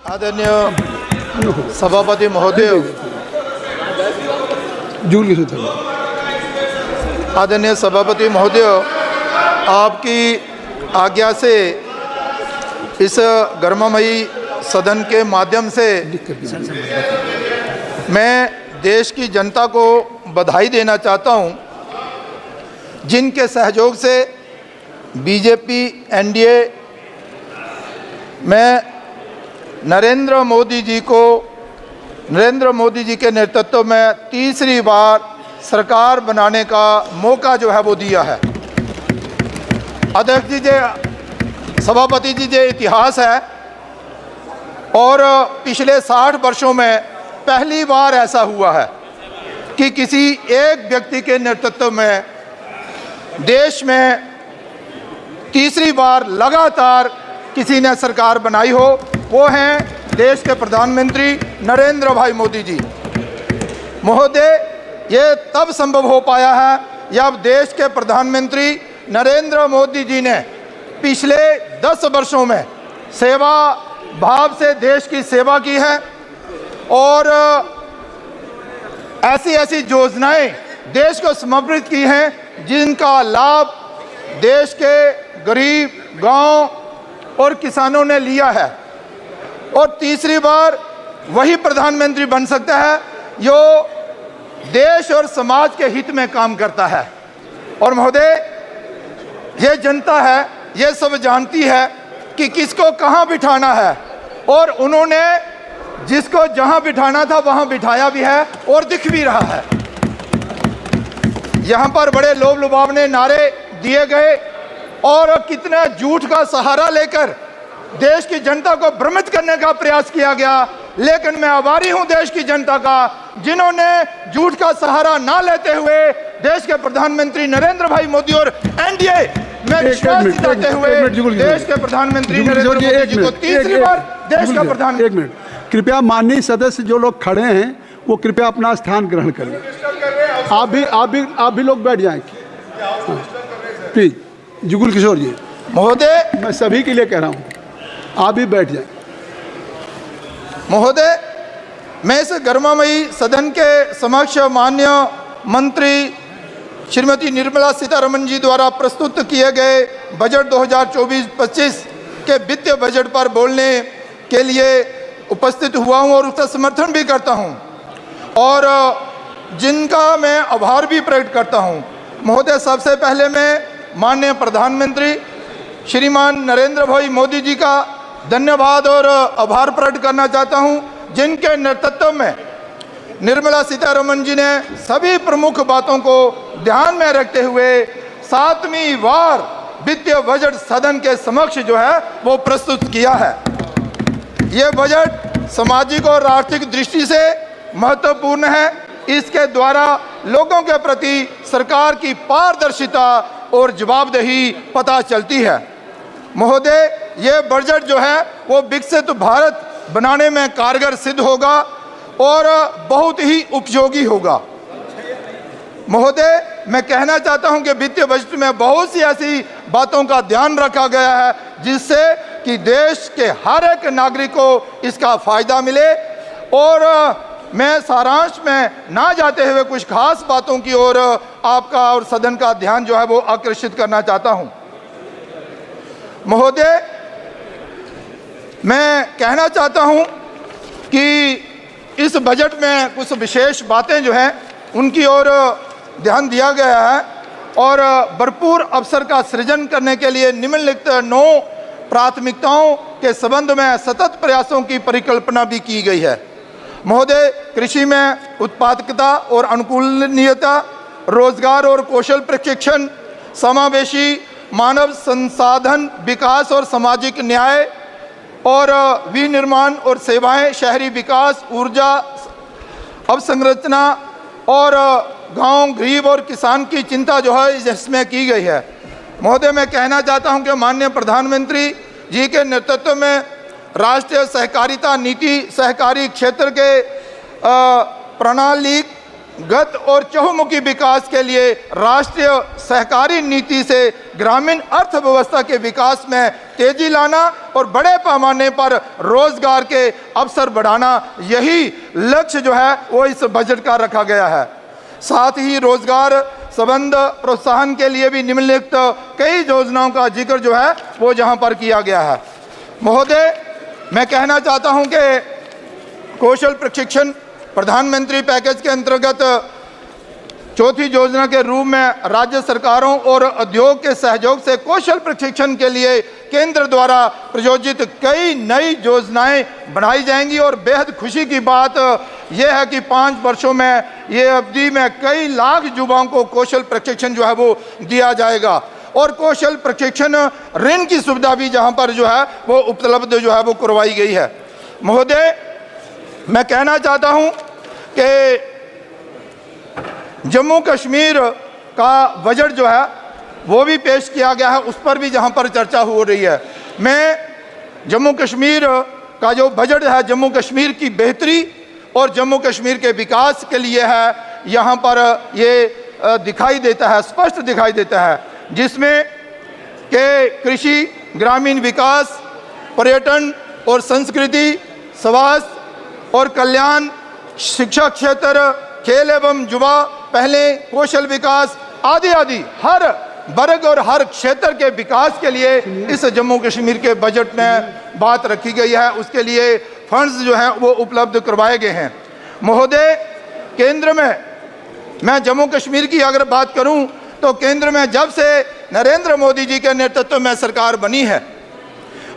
आदरणीय सभापति महोदय, आदरणीय सभापति महोदय, आपकी आज्ञा से इस गर्ममयी सदन के माध्यम से मैं देश की जनता को बधाई देना चाहता हूं, जिनके सहयोग से बीजेपी एनडीए में नरेंद्र मोदी जी के नेतृत्व में तीसरी बार सरकार बनाने का मौका जो है वो दिया है। अध्यक्ष जी, सभापति जी, ये इतिहास है और पिछले 60 वर्षों में पहली बार ऐसा हुआ है कि किसी एक व्यक्ति के नेतृत्व में देश में तीसरी बार लगातार किसी ने सरकार बनाई हो। वो हैं देश के प्रधानमंत्री नरेंद्र भाई मोदी जी। महोदय, ये तब संभव हो पाया है जब देश के प्रधानमंत्री नरेंद्र मोदी जी ने पिछले 10 वर्षों में सेवा भाव से देश की सेवा की है और ऐसी ऐसी योजनाएं देश को समर्पित की हैं जिनका लाभ देश के गरीब, गांव और किसानों ने लिया है। और तीसरी बार वही प्रधानमंत्री बन सकता है जो देश और समाज के हित में काम करता है। और महोदय, ये जनता है, ये सब जानती है कि किसको कहाँ बिठाना है और उन्होंने जिसको जहाँ बिठाना था वहाँ बिठाया भी है और दिख भी रहा है। यहाँ पर बड़े लोभ लुभावने नारे दिए गए और कितना झूठ का सहारा लेकर देश की जनता को भ्रमित करने का प्रयास किया गया, लेकिन मैं आभारी हूं देश की जनता का जिन्होंने झूठ का सहारा ना लेते हुए देश के प्रधानमंत्री नरेंद्र भाई मोदी और एनडीए में विश्वास दिलाते हुए देश के प्रधानमंत्री नरेंद्र मोदी जी को तीसरी बार देश का प्रधानमंत्री। एक मिनट, कृपया माननीय सदस्य जो लोग खड़े हैं वो कृपया अपना स्थान ग्रहण करें। आप भी लोग बैठ जाएं प्लीज। जुगल किशोर जी, महोदय, मैं सभी के लिए कह रहा हूं, आप भी बैठ जाएं। महोदय, मैं इस गर्मामयी सदन के समक्ष माननीय मंत्री श्रीमती निर्मला सीतारमण जी द्वारा प्रस्तुत किए गए बजट 2024-25 के वित्तीय बजट पर बोलने के लिए उपस्थित हुआ हूं और उसका समर्थन भी करता हूं और जिनका मैं आभार भी प्रकट करता हूं। महोदय, सबसे पहले मैं माननीय प्रधानमंत्री श्रीमान नरेंद्र भाई मोदी जी का धन्यवाद और आभार प्रकट करना चाहता हूं, जिनके नेतृत्व में निर्मला सीतारमण जी ने सभी प्रमुख बातों को ध्यान में रखते हुए 7वीं बार वित्तीय बजट सदन के समक्ष जो है वो प्रस्तुत किया है। ये बजट सामाजिक और आर्थिक दृष्टि से महत्वपूर्ण है। इसके द्वारा लोगों के प्रति सरकार की पारदर्शिता और जवाबदेही पता चलती है। महोदय, ये बजट जो है वो विकसित भारत बनाने में कारगर सिद्ध होगा और बहुत ही उपयोगी होगा। महोदय, मैं कहना चाहता हूं कि वित्तीय बजट में बहुत सी ऐसी बातों का ध्यान रखा गया है जिससे कि देश के हर एक नागरिक को इसका फायदा मिले और मैं सारांश में ना जाते हुए कुछ खास बातों की ओर आपका और सदन का ध्यान जो है वो आकर्षित करना चाहता हूं। महोदय, मैं कहना चाहता हूं कि इस बजट में कुछ विशेष बातें जो हैं उनकी ओर ध्यान दिया गया है और भरपूर अवसर का सृजन करने के लिए निम्नलिखित 9 प्राथमिकताओं के संबंध में सतत प्रयासों की परिकल्पना भी की गई है। महोदय, कृषि में उत्पादकता और अनुकूलनीयता, रोजगार और कौशल प्रशिक्षण, समावेशी मानव संसाधन विकास और सामाजिक न्याय और विनिर्माण और सेवाएं, शहरी विकास, ऊर्जा अवसंरचना और गांव, गरीब और किसान की चिंता जो है इसमें की गई है। महोदय, मैं कहना चाहता हूं कि माननीय प्रधानमंत्री जी के नेतृत्व में राष्ट्रीय सहकारिता नीति सहकारी क्षेत्र के प्रणालीगत और चहुमुखी विकास के लिए राष्ट्रीय सहकारी नीति से ग्रामीण अर्थव्यवस्था के विकास में तेजी लाना और बड़े पैमाने पर रोजगार के अवसर बढ़ाना, यही लक्ष्य जो है वो इस बजट का रखा गया है। साथ ही रोजगार संबंध प्रोत्साहन के लिए भी निम्नलिखित कई योजनाओं का जिक्र जो है वो जहां पर किया गया है। महोदय, मैं कहना चाहता हूं कि कौशल प्रशिक्षण प्रधानमंत्री पैकेज के अंतर्गत चौथी योजना के रूप में राज्य सरकारों और उद्योग के सहयोग से कौशल प्रशिक्षण के लिए केंद्र द्वारा प्रायोजित कई नई योजनाएं बनाई जाएंगी। और बेहद खुशी की बात यह है कि 5 वर्षों में ये अवधि में कई लाख युवाओं को कौशल प्रशिक्षण जो है वो दिया जाएगा। और कौशल प्रशिक्षण ऋण की सुविधा भी जहां पर जो है वो उपलब्ध जो है वो करवाई गई है। महोदय, मैं कहना चाहता हूं कि जम्मू कश्मीर का बजट जो है वो भी पेश किया गया है, उस पर भी जहां पर चर्चा हो रही है। मैं जम्मू कश्मीर का जो बजट है जम्मू कश्मीर की बेहतरी और जम्मू कश्मीर के विकास के लिए है, यहाँ पर ये दिखाई देता है, स्पष्ट दिखाई देता है, जिसमें के कृषि, ग्रामीण विकास, पर्यटन और संस्कृति, स्वास्थ्य और कल्याण, शिक्षा क्षेत्र, खेल एवं युवा पहले, कौशल विकास आदि आदि हर वर्ग और हर क्षेत्र के विकास के लिए इस जम्मू कश्मीर के बजट में बात रखी गई है। उसके लिए फंड्स जो हैं वो उपलब्ध करवाए गए हैं। महोदय, केंद्र में मैं जम्मू कश्मीर की अगर बात करूं तो केंद्र में जब से नरेंद्र मोदी जी के नेतृत्व में सरकार बनी है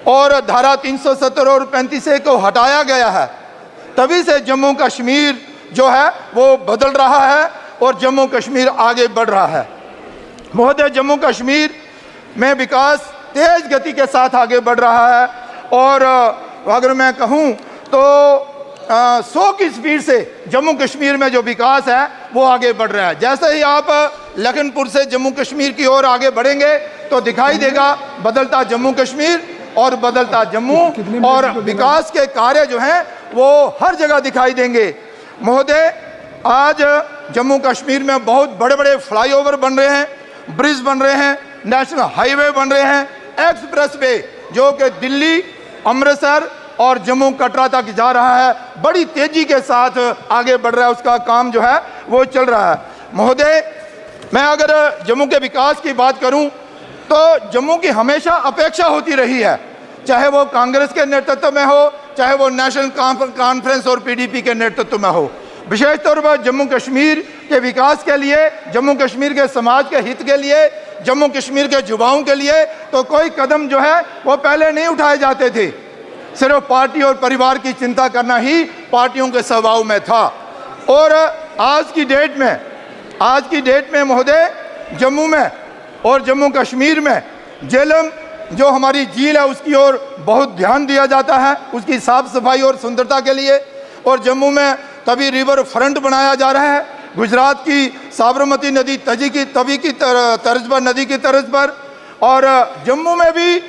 और धारा 370 और 35A को हटाया गया है, तभी से जम्मू कश्मीर जो है वो बदल रहा है और जम्मू कश्मीर आगे बढ़ रहा है। महोदय, जम्मू कश्मीर में विकास तेज गति के साथ आगे बढ़ रहा है और अगर मैं कहूं तो 100 की स्पीड से जम्मू कश्मीर में जो विकास है वो आगे बढ़ रहा है। जैसे ही आप लखनपुर से जम्मू कश्मीर की ओर आगे बढ़ेंगे तो दिखाई देगा बदलता जम्मू कश्मीर और बदलता जम्मू, और विकास के कार्य जो हैं वो हर जगह दिखाई देंगे। महोदय, आज जम्मू कश्मीर में बहुत बड़े बड़े फ्लाईओवर बन रहे हैं, ब्रिज बन रहे हैं, नेशनल हाईवे बन रहे हैं, एक्सप्रेस वे जो कि दिल्ली, अमृतसर और जम्मू कटरा तक जा रहा है, बड़ी तेजी के साथ आगे बढ़ रहा है, उसका काम जो है वो चल रहा है। महोदय, मैं अगर जम्मू के विकास की बात करूं तो जम्मू की हमेशा अपेक्षा होती रही है, चाहे वो कांग्रेस के नेतृत्व में हो, चाहे वो नेशनल कॉन्फ्रेंस और PDP के नेतृत्व में हो। विशेष तौर पर जम्मू कश्मीर के विकास के लिए, जम्मू कश्मीर के समाज के हित के लिए, जम्मू कश्मीर के युवाओं के लिए तो कोई कदम जो है वो पहले नहीं उठाए जाते थे। सिर्फ पार्टी और परिवार की चिंता करना ही पार्टियों के स्वभाव में था। और आज की डेट में महोदय, जम्मू में और जम्मू कश्मीर में झेलम जो हमारी झील है उसकी ओर बहुत ध्यान दिया जाता है, उसकी साफ सफाई और सुंदरता के लिए। और जम्मू में तभी रिवर फ्रंट बनाया जा रहा है, गुजरात की साबरमती नदी तभी की तर्ज पर, नदी की तर्ज पर। और जम्मू में भी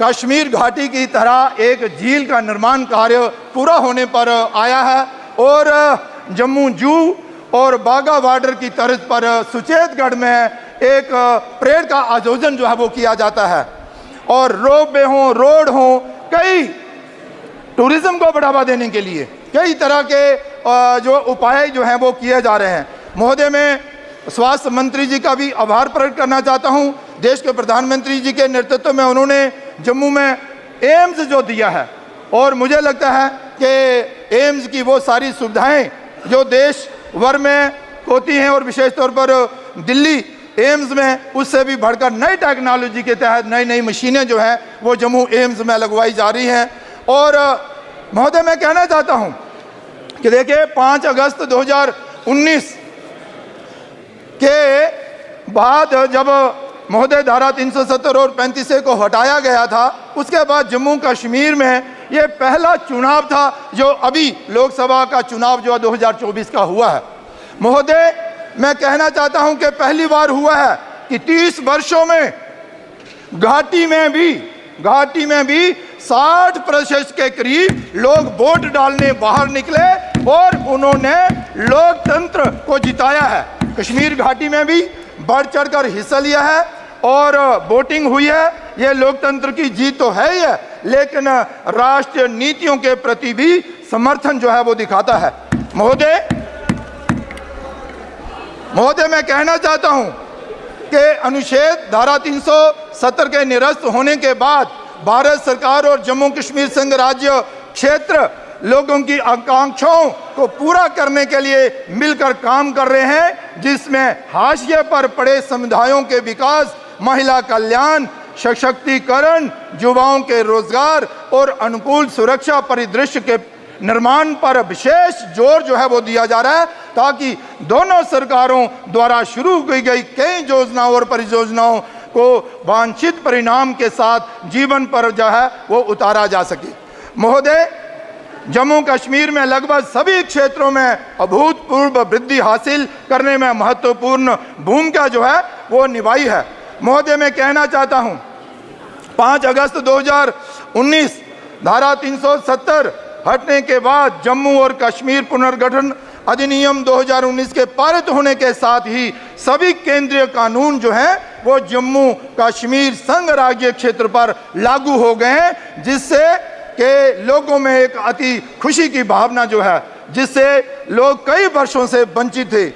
कश्मीर घाटी की तरह एक झील का निर्माण कार्य पूरा होने पर आया है। और जम्मू जू और बाघा बॉर्डर की तर्ज पर सुचेतगढ़ में एक परेड का आयोजन जो है वो किया जाता है। और रोपवे हो, रोड हो, कई टूरिज्म को बढ़ावा देने के लिए कई तरह के जो उपाय जो हैं वो किए जा रहे हैं। महोदय, मैं स्वास्थ्य मंत्री जी का भी आभार प्रकट करना चाहता हूं। देश के प्रधानमंत्री जी के नेतृत्व में उन्होंने जम्मू में एम्स जो दिया है, और मुझे लगता है कि एम्स की वो सारी सुविधाएं जो देश भर में होती हैं और विशेष तौर पर दिल्ली एम्स में उससे भी बढ़कर नई टेक्नोलॉजी के तहत नई नई मशीनें जो हैं वो जम्मू एम्स में लगवाई जा रही हैं। और महोदय, मैं कहना चाहता हूं कि देखिए 5 अगस्त 2019 के बाद जब महोदय धारा 370 और 35A को हटाया गया था, उसके बाद जम्मू कश्मीर में ये पहला चुनाव था जो अभी लोकसभा का चुनाव जो 2024 का हुआ है। महोदय, मैं कहना चाहता हूं कि पहली बार हुआ है कि 30 वर्षों में घाटी में भी 60% के करीब लोग वोट डालने बाहर निकले और उन्होंने लोकतंत्र को जिताया है। कश्मीर घाटी में भी बढ़ चढ़कर हिस्सा लिया है और वोटिंग हुई है। ये लोकतंत्र की जीत तो है ही है, लेकिन राष्ट्रीय नीतियों के प्रति भी समर्थन जो है वो दिखाता है। महोदय, मैं कहना चाहता हूं कि अनुच्छेद धारा 370 के निरस्त होने के बाद भारत सरकार और जम्मू कश्मीर संघ राज्य क्षेत्र लोगों की आकांक्षाओं को पूरा करने के लिए मिलकर काम कर रहे हैं, जिसमें हाशिए पर पड़े समुदायों के विकास, महिला कल्याण, सशक्तिकरण, युवाओं के रोजगार और अनुकूल सुरक्षा परिदृश्य के निर्माण पर विशेष जोर जो है वो दिया जा रहा है, ताकि दोनों सरकारों द्वारा शुरू की गई कई योजनाओं और परियोजनाओं को वांछित परिणाम के साथ जीवन पर जो है वो उतारा जा सके। महोदय, जम्मू कश्मीर में लगभग सभी क्षेत्रों में अभूतपूर्व वृद्धि हासिल करने में महत्वपूर्ण भूमिका जो है वो निभाई है। महोदय, मैं कहना चाहता हूं 5 अगस्त 2019 धारा 370 हटने के बाद जम्मू और कश्मीर पुनर्गठन अधिनियम 2019 के पारित होने के साथ ही सभी केंद्रीय कानून जो हैं वो जम्मू कश्मीर संघ राज्य क्षेत्र पर लागू हो गए हैं, जिससे कि लोगों में एक अति खुशी की भावना जो है, जिससे लोग कई वर्षों से वंचित थे।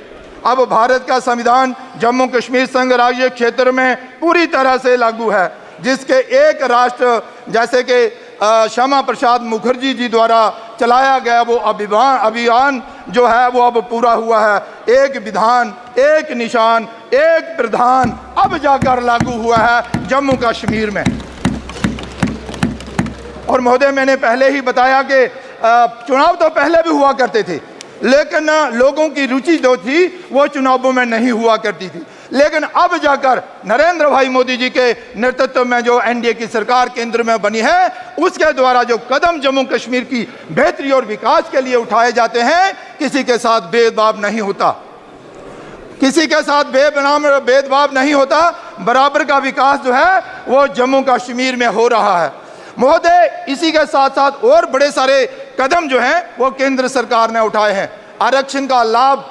अब भारत का संविधान जम्मू कश्मीर संघ राज्य क्षेत्र में पूरी तरह से लागू है, जिसके एक राष्ट्र जैसे कि श्यामा प्रसाद मुखर्जी जी द्वारा चलाया गया वो अभियान जो है वो अब पूरा हुआ है। एक विधान, एक निशान, एक प्रधान अब जाकर लागू हुआ है जम्मू कश्मीर में। और महोदय, मैंने पहले ही बताया कि चुनाव तो पहले भी हुआ करते थे, लेकिन लोगों की रुचि जो थी वो चुनावों में नहीं हुआ करती थी। लेकिन अब जाकर नरेंद्र भाई मोदी जी के नेतृत्व में जो एनडीए की सरकार केंद्र में बनी है, उसके द्वारा जो कदम जम्मू कश्मीर की बेहतरी और विकास के लिए उठाए जाते हैं, किसी के साथ भेदभाव नहीं होता, किसी के साथ भेदभाव नहीं होता। बराबर का विकास जो है वो जम्मू कश्मीर में हो रहा है। महोदय, इसी के साथ साथ और बड़े सारे कदम जो हैं वो केंद्र सरकार ने उठाए हैं। आरक्षण का लाभ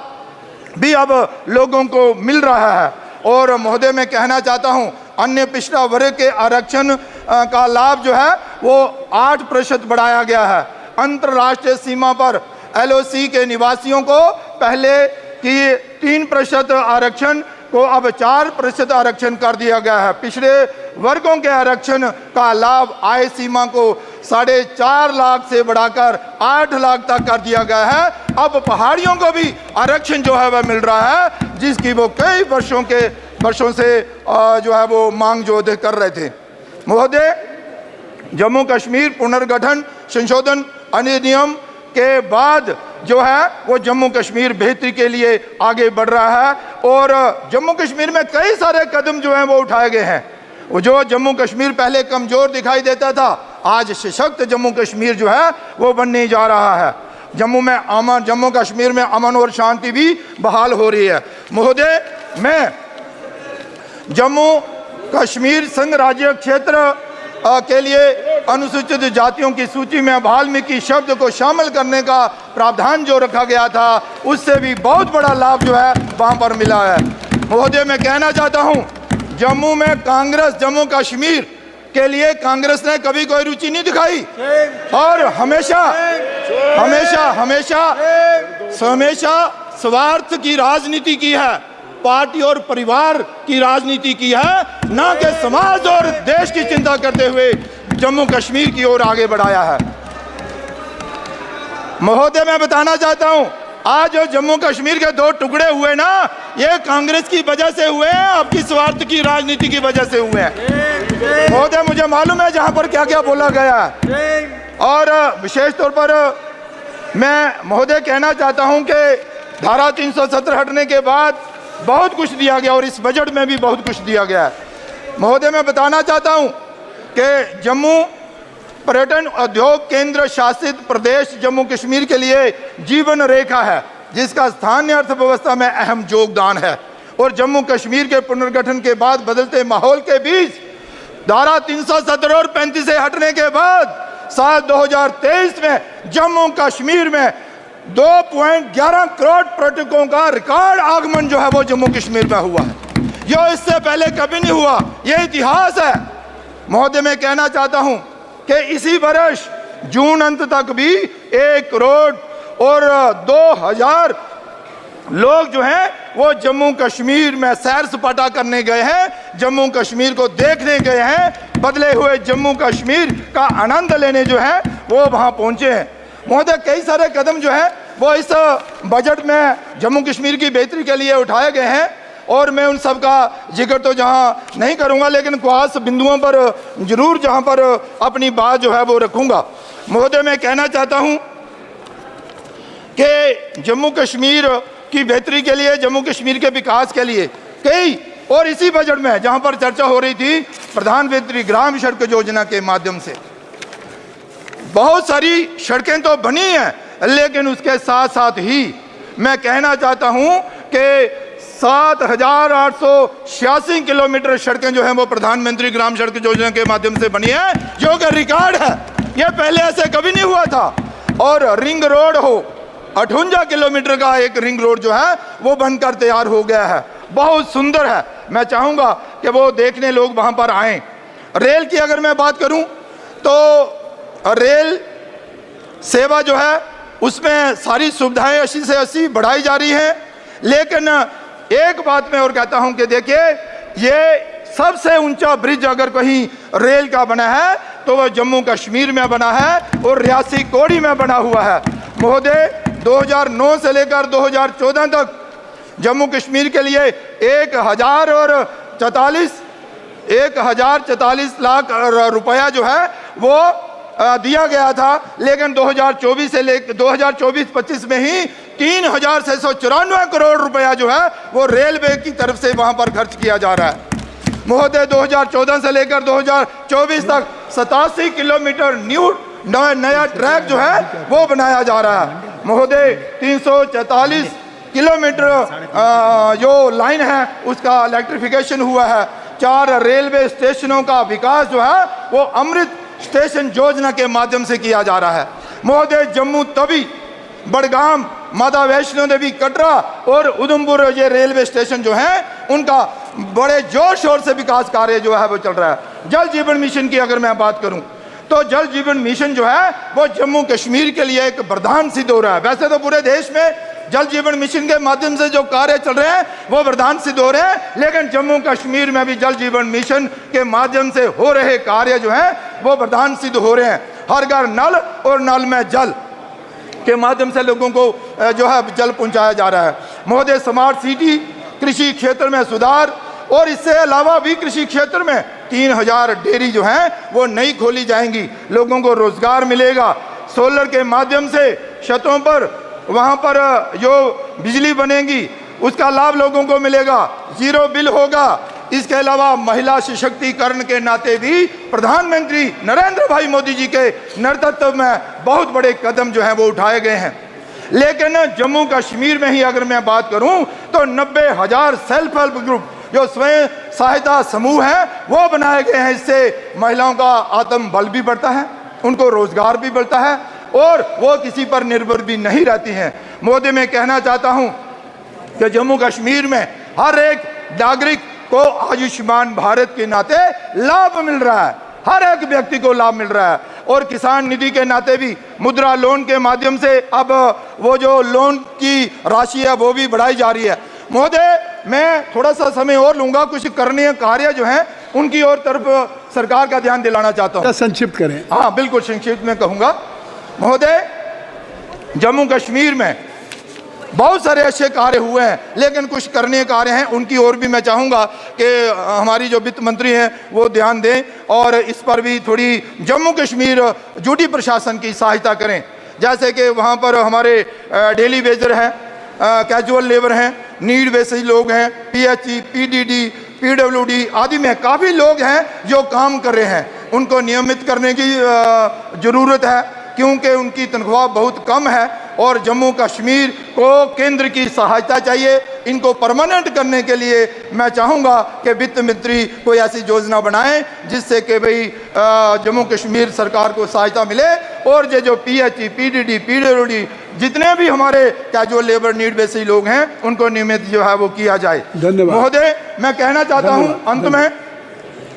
भी अब लोगों को मिल रहा है। और महोदय, मैं कहना चाहता हूं अन्य पिछड़ा वर्ग के आरक्षण का लाभ जो है वो 8% बढ़ाया गया है। अंतर्राष्ट्रीय सीमा पर एलओसी के निवासियों को पहले की 3% आरक्षण को अब 4% आरक्षण कर दिया गया है। पिछड़े वर्गों के आरक्षण का लाभ आय सीमा को 4.5 लाख से बढ़ाकर 8 लाख तक कर दिया गया है। अब पहाड़ियों को भी आरक्षण जो है वह मिल रहा है, जिसकी वो कई वर्षों से जो है वो मांग जो कर रहे थे। महोदय, जम्मू कश्मीर पुनर्गठन संशोधन अधिनियम के बाद जो है वो जम्मू कश्मीर बेहतरी के लिए आगे बढ़ रहा है और जम्मू कश्मीर में कई सारे कदम जो हैं वो उठाए गए हैं। वो जो जम्मू कश्मीर पहले कमजोर दिखाई देता था, आज सशक्त जम्मू कश्मीर जो है वो बनने जा रहा है। जम्मू कश्मीर में अमन और शांति भी बहाल हो रही है। महोदय, मैं जम्मू कश्मीर संघ राज्य क्षेत्र के लिए अनुसूचित जातियों की सूची में वाल्मीकि शब्द को शामिल करने का प्रावधान जो रखा गया था, उससे भी बहुत बड़ा लाभ जो है वहां पर मिला है। महोदय, मैं कहना चाहता हूं जम्मू में कांग्रेस, जम्मू कश्मीर के लिए कांग्रेस ने कभी कोई रुचि नहीं दिखाई और हमेशा स्वार्थ की राजनीति की है, पार्टी और परिवार की राजनीति की है, ना कि समाज और देश की चिंता करते हुए जम्मू कश्मीर की ओर आगे बढ़ाया है। महोदय, मैं बताना चाहता हूं आज जो जम्मू कश्मीर के 2 टुकड़े हुए ना, ये कांग्रेस की वजह से हुए हैं, आपकी स्वार्थ की राजनीति की वजह से हुए हैं। महोदय, मुझे मालूम है जहां पर क्या क्या बोला गया है और विशेष तौर पर मैं महोदय कहना चाहता हूं कि धारा 370 हटने के बाद बहुत कुछ दिया गया और इस बजट में भी बहुत कुछ दिया गया है। महोदय, मैं बताना चाहता हूं कि जम्मू पर्यटन उद्योग केंद्र शासित प्रदेश जम्मू कश्मीर के लिए जीवन रेखा है, जिसका स्थानीय अर्थव्यवस्था में अहम योगदान है और जम्मू कश्मीर के पुनर्गठन के बाद बदलते माहौल के बीच धारा 317 और 35 से हटने के बाद साल 2023 में जम्मू कश्मीर में 2.11 करोड़ पर्यटकों का रिकॉर्ड आगमन जो है वो जम्मू कश्मीर में हुआ है। जो इससे पहले कभी नहीं हुआ। ये इतिहास है। महोदय, मैं कहना चाहता हूं कि इसी वर्ष जून अंत तक भी 1 करोड़ और 2000 लोग जो हैं वो जम्मू कश्मीर में सैर सपाटा करने गए हैं, जम्मू कश्मीर को देखने गए हैं, बदले हुए जम्मू कश्मीर का आनंद लेने जो है वो वहां पहुंचे हैं। महोदय, कई सारे कदम जो है वो इस बजट में जम्मू कश्मीर की बेहतरी के लिए उठाए गए हैं और मैं उन सब का जिक्र तो जहां नहीं करूंगा, लेकिन खास बिंदुओं पर जरूर जहां पर अपनी बात जो है वो रखूंगा। महोदय, मैं कहना चाहता हूं कि जम्मू कश्मीर की बेहतरी के लिए, जम्मू कश्मीर के विकास के लिए कई, और इसी बजट में जहां पर चर्चा हो रही थी प्रधानमंत्री ग्राम सड़क योजना के माध्यम से बहुत सारी सड़कें तो बनी हैं, लेकिन उसके साथ साथ ही मैं कहना चाहता हूं कि 7,886 किलोमीटर सड़कें जो हैं वो प्रधानमंत्री ग्राम सड़क योजना के माध्यम से बनी है, जो कि रिकॉर्ड है। यह पहले ऐसे कभी नहीं हुआ था। और रिंग रोड हो, 58 किलोमीटर का एक रिंग रोड जो है वो बनकर तैयार हो गया है, बहुत सुंदर है। मैं चाहूंगा कि वो देखने लोग वहां पर आएं। रेल की अगर मैं बात करूं तो रेल सेवा जो है उसमें सारी सुविधाएं 80 से 80 बढ़ाई जा रही हैं, लेकिन एक बात मैं और कहता हूं कि देखिए, ये सबसे ऊंचा ब्रिज अगर कहीं रेल का बना है तो वह जम्मू कश्मीर में बना है और रियासी कोड़ी में बना हुआ है। महोदय, 2009 से लेकर 2014 तक जम्मू कश्मीर के लिए 1,044 लाख रुपया जो है वो दिया गया था, लेकिन 2024 से लेकर 2024-25 में ही 3,694 करोड़ रुपया जो है वो रेलवे की तरफ से वहां पर खर्च किया जा रहा है। महोदय, 2014 से लेकर 2024 तक 87 किलोमीटर नया ट्रैक जो है वो बनाया जा रहा है। महोदय, 344 किलोमीटर जो लाइन है उसका इलेक्ट्रिफिकेशन हुआ है। 4 रेलवे स्टेशनों का विकास जो है वो अमृत स्टेशन योजना के माध्यम से किया जा रहा है। महोदय, जम्मू तवी, बड़गाम, माता वैष्णो देवी, कटरा और उधमपुर ये रेलवे स्टेशन जो हैं उनका बड़े जोर शोर से विकास कार्य जो है वो चल रहा है। जल जीवन मिशन की अगर मैं बात करूं तो जल जीवन मिशन जो है वो जम्मू कश्मीर के लिए एक वरदान सिद्ध हो रहा है। वैसे तो पूरे देश में जल जीवन मिशन के माध्यम से जो कार्य चल रहे हैं वो वरदान सिद्ध हो रहे हैं, लेकिन जम्मू कश्मीर में भी जल जीवन मिशन के माध्यम से हो रहे कार्य जो हैं वो वरदान सिद्ध हो रहे हैं। हर घर नल और नल में जल के माध्यम से लोगों को जो है जल पहुंचाया जा रहा है। महोदय, स्मार्ट सिटी, कृषि क्षेत्र में सुधार और इससे अलावा भी कृषि क्षेत्र में 3000 डेयरी जो हैं वो नई खोली जाएंगी, लोगों को रोजगार मिलेगा। सोलर के माध्यम से छतों पर वहां पर जो बिजली बनेगी उसका लाभ लोगों को मिलेगा, जीरो बिल होगा। इसके अलावा महिला सशक्तिकरण के नाते भी प्रधानमंत्री नरेंद्र भाई मोदी जी के नेतृत्व में बहुत बड़े कदम जो हैं वो उठाए गए हैं। लेकिन जम्मू कश्मीर में ही अगर मैं बात करूं तो 90,000 सेल्फ हेल्प ग्रुप जो स्वयं सहायता समूह है वो बनाए गए हैं। इससे महिलाओं का आत्म बल भी बढ़ता है, उनको रोजगार भी बढ़ता है और वो किसी पर निर्भर भी नहीं रहती हैं। मोदी, मैं कहना चाहता हूं कि जम्मू कश्मीर में हर एक नागरिक को आयुष्मान भारत के नाते लाभ मिल रहा है, हर एक व्यक्ति को लाभ मिल रहा है। और किसान निधि के नाते भी मुद्रा लोन के माध्यम से अब वो जो लोन की राशि है वो भी बढ़ाई जा रही है। महोदय, मैं थोड़ा सा समय और लूंगा, कुछ करनीय कार्य जो हैं उनकी और तरफ सरकार का ध्यान दिलाना चाहता हूँ। संक्षिप्त करें। हाँ, बिल्कुल संक्षिप्त में कहूँगा। महोदय, जम्मू कश्मीर में बहुत सारे अच्छे कार्य हुए हैं, लेकिन कुछ करने कार्य हैं उनकी ओर भी मैं चाहूँगा कि हमारी जो वित्त मंत्री हैं वो ध्यान दें और इस पर भी थोड़ी जम्मू कश्मीर ड्यूटी प्रशासन की सहायता करें। जैसे कि वहाँ पर हमारे डेली वेजर हैं, कैजुअल लेबर हैं, नीड बेसिस लोग हैं, PHE, PDD, PWD आदि में काफ़ी लोग हैं जो काम कर रहे हैं। उनको नियमित करने की ज़रूरत है क्योंकि उनकी तनख्वाह बहुत कम है और जम्मू कश्मीर को केंद्र की सहायता चाहिए। इनको परमानेंट करने के लिए मैं चाहूँगा कि वित्त मंत्री कोई ऐसी योजना बनाएं जिससे कि भाई जम्मू कश्मीर सरकार को सहायता मिले और ये जो PHE, PDD, PWD जितने भी हमारे कैजुअल लेबर नीड बेसिस लोग हैं उनको नियमित जो है वो किया जाए। धन्यवाद महोदय, मैं कहना चाहता हूँ अंत में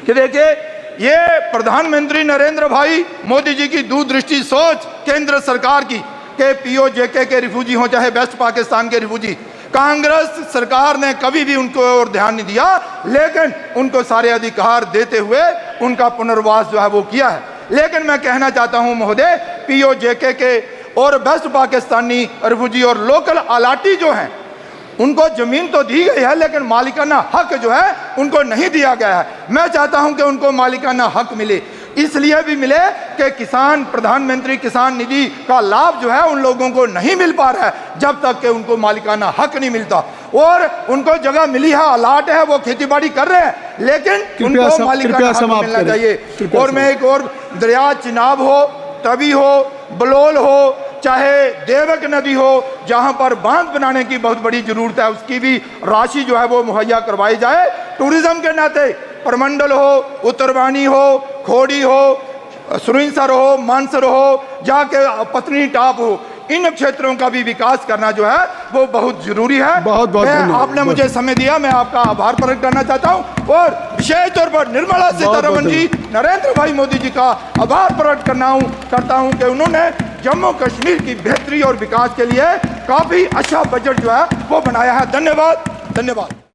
कि देखिए, ये प्रधानमंत्री नरेंद्र भाई मोदी जी की दूरदृष्टि सोच केंद्र सरकार की के POJK के रिफ्यूजी हों चाहे वेस्ट पाकिस्तान के रिफ्यूजी, कांग्रेस सरकार ने कभी भी उनको और ध्यान नहीं दिया, लेकिन उनको सारे अधिकार देते हुए उनका पुनर्वास जो है वो किया है। लेकिन मैं कहना चाहता हूं महोदय, POJK के और वेस्ट पाकिस्तानी रिफ्यूजी और लोकल अलाटी जो हैं उनको जमीन तो दी गई है लेकिन मालिकाना हक जो है उनको नहीं दिया गया है। मैं चाहता हूं कि उनको मालिकाना हक मिले, इसलिए भी मिले कि किसान प्रधानमंत्री किसान निधि का लाभ जो है उन लोगों को नहीं मिल पा रहा है जब तक कि उनको मालिकाना हक नहीं मिलता। और उनको जगह मिली है, अलाट है, वो खेती बाड़ी कर रहे हैं, लेकिन उनको मालिकाना हक मिलना चाहिए। और मैं एक और, दरिया चिनाब हो, तवी हो, बलोल हो, चाहे देवक नदी हो, जहां पर बांध बनाने की बहुत बड़ी जरूरत है, उसकी भी राशि जो है वो मुहैया करवाई जाए। टूरिज्म के नाते परमंडल हो, उत्तरवानी हो, खोड़ी हो, सुरिंसर हो, मानसर हो, जाके पत्नी टाप हो, इन क्षेत्रों का भी विकास करना जो है वो बहुत जरूरी है। बहुत बहुत आपने मुझे समय दिया, मैं आपका आभार प्रकट करना चाहता हूं और विशेष तौर पर निर्मला सीतारमण जी, नरेंद्र भाई मोदी जी का आभार प्रकट करता हूं कि उन्होंने जम्मू कश्मीर की बेहतरी और विकास के लिए काफी अच्छा बजट जो है वो बनाया है। धन्यवाद, धन्यवाद।